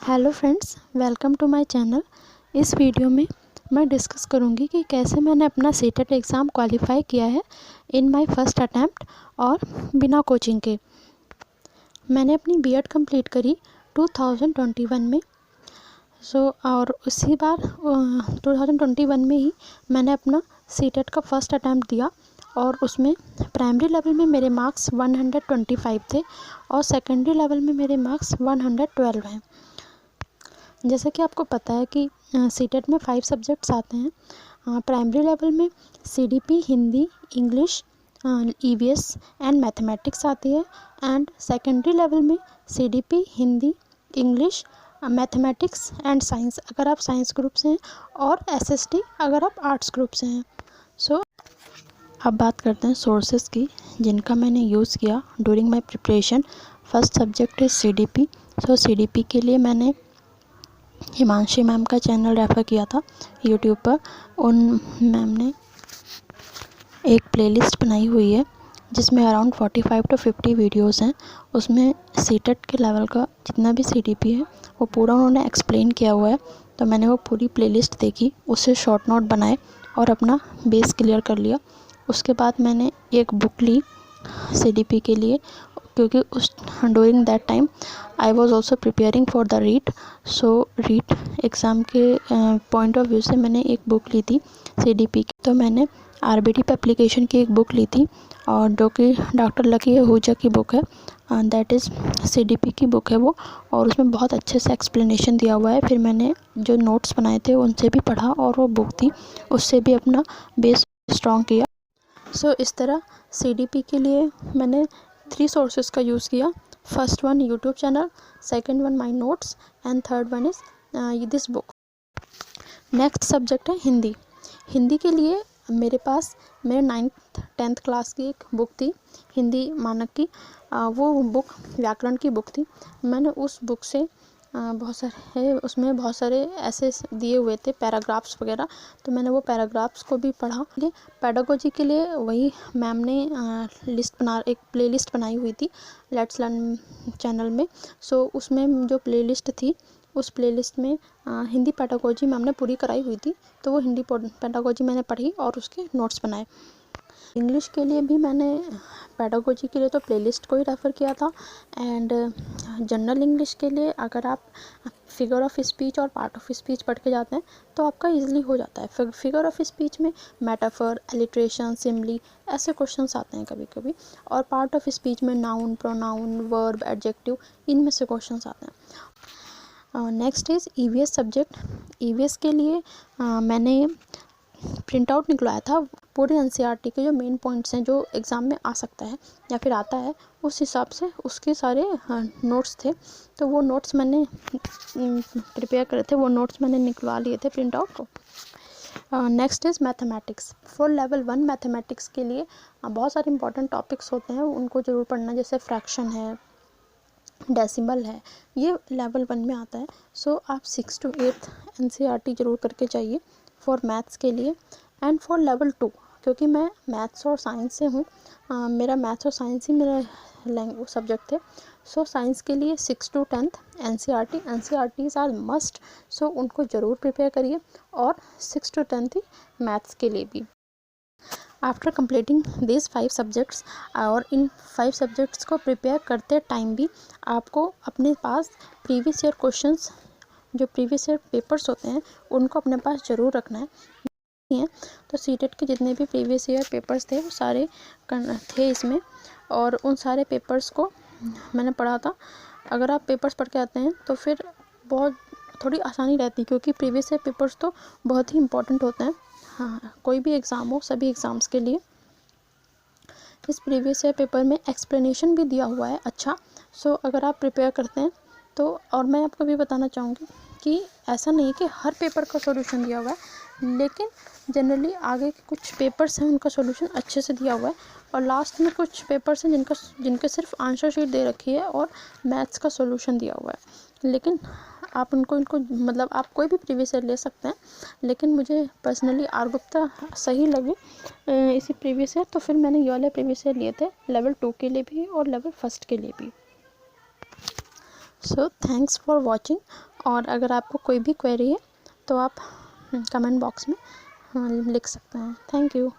Hello friends, welcome to my channel. इस video में मैं डिस्कस करूंगी कि कैसे मैंने अपना सीटेट एग्ज़ाम क्वालिफाई किया है इन माय फर्स्ट अटैम्प्ट और बिना कोचिंग के। मैंने अपनी बीएड कंप्लीट करी 2021 में। और उसी बार 2021 में ही मैंने अपना सीटेट का फर्स्ट अटैम्प्ट दिया और उसमें प्राइमरी लेवल में मेरे मार्क्स 125 थे और सेकेंडरी लेवल में मेरे मार्क्स 112 हैं। जैसे कि आपको पता है कि सीटेट में 5 सब्जेक्ट्स आते हैं। प्राइमरी लेवल में CDP, Hindi, English, EVS and mathematics आती है। एंड सेकेंडरी लेवल में CDP, Hindi, English, mathematics and science अगर आप साइंस ग्रुप से हैं, और एसएसटी अगर आप आर्ट्स ग्रुप से हैं। अब बात करते हैं सोर्सेज की जिनका मैंने यूज़ किया during my preparation. First subject है सीडीपी। सीडीपी के लिए मैंने हिमांशी मैम का चैनल रेफ़र किया था यूट्यूब पर। उन मैम ने एक प्लेलिस्ट बनाई हुई है जिसमें अराउंड 45 to 50 वीडियोस हैं। उसमें सीटेट के लेवल का जितना भी सीडीपी है वो पूरा उन्होंने एक्सप्लेन किया हुआ है। तो मैंने वो पूरी प्लेलिस्ट देखी, उससे शॉर्ट नोट बनाए और अपना बेस क्लियर कर लिया। उसके बाद मैंने एक बुक ली सीडीपी के लिए, क्योंकि उस during that time I was also preparing for the REET. REET exam के पॉइंट ऑफ व्यू से मैंने एक बुक ली थी सीडीपी की। तो मैंने आरबीटी एप्लीकेशन की एक बुक ली थी और जो कि डॉक्टर लकी आहूजा की बुक है, दैट इज़ सीडीपी की बुक है वो। और उसमें बहुत अच्छे से एक्सप्लेनेशन दिया हुआ है। फिर मैंने जो नोट्स बनाए थे उनसे भी पढ़ा और वो बुक थी उससे भी अपना बेस स्ट्रॉन्ग किया। इस तरह सीडीपी के लिए मैंने 3 सोर्सेज का यूज़ किया। First one YouTube channel, second one my notes and third one is this book. Next subject है हिंदी। हिंदी के लिए मेरे पास मेरे 9th 10th क्लास की एक बुक थी हिंदी मानक की। वो बुक व्याकरण की बुक थी। मैंने उस बुक से उसमें बहुत सारे ऐसे दिए हुए थे पैराग्राफ्स वगैरह, तो मैंने वो पैराग्राफ्स को भी पढ़ा। पेडागोजी के लिए वही मैम ने एक प्लेलिस्ट बनाई हुई थी लेट्स लर्न चैनल में। उसमें जो प्लेलिस्ट थी उस प्लेलिस्ट में हिंदी पेडागोजी मैम ने पूरी कराई हुई थी। तो वो हिंदी पेडागोजी मैंने पढ़ी और उसके नोट्स बनाए। इंग्लिश के लिए भी मैंने पेडागोजी के लिए तो प्लेलिस्ट को ही रेफ़र किया था। एंड जनरल इंग्लिश के लिए अगर आप फिगर ऑफ स्पीच और पार्ट ऑफ स्पीच पढ़ के जाते हैं तो आपका इजीली हो जाता है। फिगर ऑफ स्पीच में मेटाफर, एलिट्रेशन, सिमली ऐसे क्वेश्चंस आते हैं कभी कभी, और पार्ट ऑफ स्पीच में नाउन, प्रोनाउन, वर्ब, एडजेक्टिव इनमें से क्वेश्चंस आते हैं। Next is EVS subject. EVS के लिए मैंने प्रिंट आउट निकलवाया था पूरे एनसीईआरटी के जो मेन पॉइंट्स हैं जो एग्ज़ाम में आ सकता है या फिर आता है, उस हिसाब से उसके सारे नोट्स थे। तो वो नोट्स मैंने प्रिपेयर करे थे, वो नोट्स मैंने निकलवा लिए थे प्रिंट आउट को। Next is mathematics. For level 1 mathematics के लिए बहुत सारे इंपॉर्टेंट टॉपिक्स होते हैं, उनको ज़रूर पढ़ना, जैसे फ्रैक्शन है, डेसिमल है, ये लेवल 1 में आता है। आप 6 to 8 एनसीईआरटी ज़रूर करके चाहिए फॉर मैथ्स के लिए। एंड फॉर लेवल 2, क्योंकि मैं मैथ्स और साइंस से हूँ, मेरा मैथ्स और साइंस ही मेरा लैंग्वेज सब्जेक्ट थे। साइंस के लिए 6 to 10th NCERTs are must. उनको ज़रूर प्रिपेयर करिए, और 6 to 10th ही मैथ्स के लिए भी। आफ्टर कंप्लीटिंग दिस 5 सब्जेक्ट्स, और इन 5 सब्जेक्ट्स को प्रिपेयर करते टाइम भी आपको अपने पास प्रीवियस ईयर क्वेश्चंस, जो प्रीवियस ईयर पेपर्स होते हैं उनको अपने पास ज़रूर रखना है। तो सीटेट के जितने भी प्रीवियस ईयर पेपर्स थे वो सारे थे इसमें, और उन सारे पेपर्स को मैंने पढ़ा था। अगर आप पेपर्स पढ़ के आते हैं तो फिर बहुत थोड़ी आसानी रहती है, क्योंकि प्रीवियस ईयर पेपर्स तो बहुत ही इंपॉर्टेंट होते हैं। हाँ, कोई भी एग्ज़ाम हो, सभी एग्ज़ाम्स के लिए इस प्रीवियस ईयर पेपर में एक्सप्लेनेशन भी दिया हुआ है अच्छा। अगर आप प्रिपेयर करते हैं तो, और मैं आपको भी बताना चाहूँगी कि ऐसा नहीं है कि हर पेपर का सॉल्यूशन दिया हुआ है, लेकिन जनरली आगे के कुछ पेपर्स हैं उनका सॉल्यूशन अच्छे से दिया हुआ है, और लास्ट में कुछ पेपर्स हैं जिनके सिर्फ आंसर शीट दे रखी है और मैथ्स का सॉल्यूशन दिया हुआ है। लेकिन आप इनको मतलब आप कोई भी प्रीवियस ईयर ले सकते हैं, लेकिन मुझे पर्सनली आर गुप्ता सही लगे इसी प्रीवियस ईयर, तो फिर मैंने ये वाले प्रीवियस ईयर लिए थे लेवल 2 के लिए भी और लेवल 1 के लिए भी। थैंक्स फॉर वॉचिंग, और अगर आपको कोई भी क्वेरी है तो आप कमेंट बॉक्स में लिख सकते हैं। Thank you.